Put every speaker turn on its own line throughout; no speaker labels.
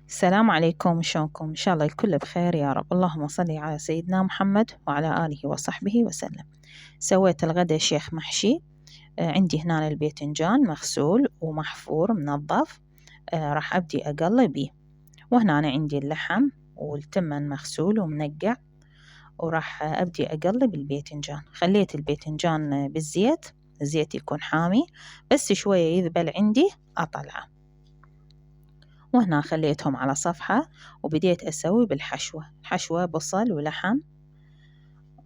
السلام عليكم، شلونكم؟ إن شاء الله الكل بخير يا رب. اللهم صل على سيدنا محمد وعلى آله وصحبه وسلم. سويت الغدا شيخ محشي. عندي هنا الباذنجان مغسول ومحفور منظف. راح أبدي أقلبه. وهنا أنا عندي اللحم والتمن مغسول ومنقع، وراح أبدي أقلب الباذنجان. خليت الباذنجان بالزيت، الزيت يكون حامي بس شوية يذبل عندي أطلعه. وهنا خليتهم على صفحة وبديت أسوي بالحشوة. الحشوة بصل ولحم،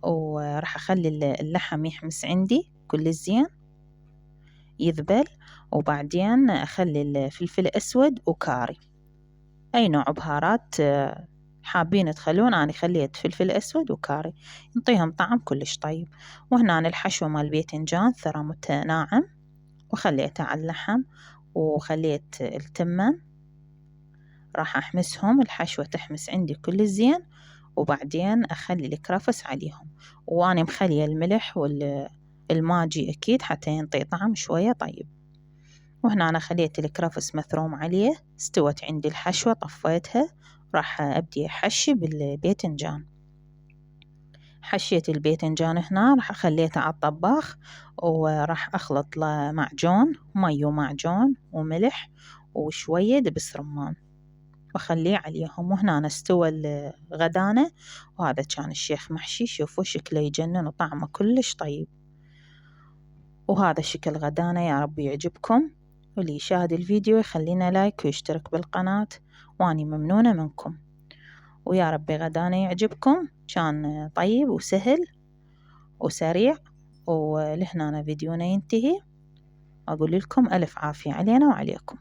وراح أخلي اللحم يحمس عندي كل الزين يذبل، وبعدين أخلي الفلفل أسود وكاري، أي نوع بهارات حابين تخلون. أنا خليت فلفل أسود وكاري ينطيهم طعم كلش طيب. وهنا الحشوة مال الباذنجان ثرمت ناعم وخليته على اللحم، وخليت التمن راح أحمسهم. الحشوة تحمس عندي كل الزين، وبعدين أخلي الكرفس عليهم. وأنا مخلية الملح والماجي أكيد حتى ينطي طعم شوية طيب. وهنا أنا خليت الكرفس مثروم عليه. استوت عندي الحشوة طفيتها، راح أبدي أحشي بالباذنجان. حشيت الباذنجان هنا، راح أخليته على الطباخ، وراح أخلط له معجون، مي ومعجون وملح وشوية دبس رمان وأخليه عليهم. وهنا استوى الغدانة، وهذا كان الشيخ محشي. شوفوا شكله يجنن وطعمه كلش طيب. وهذا شكل غدانة، يا رب يعجبكم. واللي يشاهد الفيديو يخلينا لايك ويشترك بالقناة، واني ممنونة منكم. ويا رب غدانة يعجبكم، كان طيب وسهل وسريع. ولهنا فيديونا ينتهي. أقول لكم ألف عافية علينا وعليكم.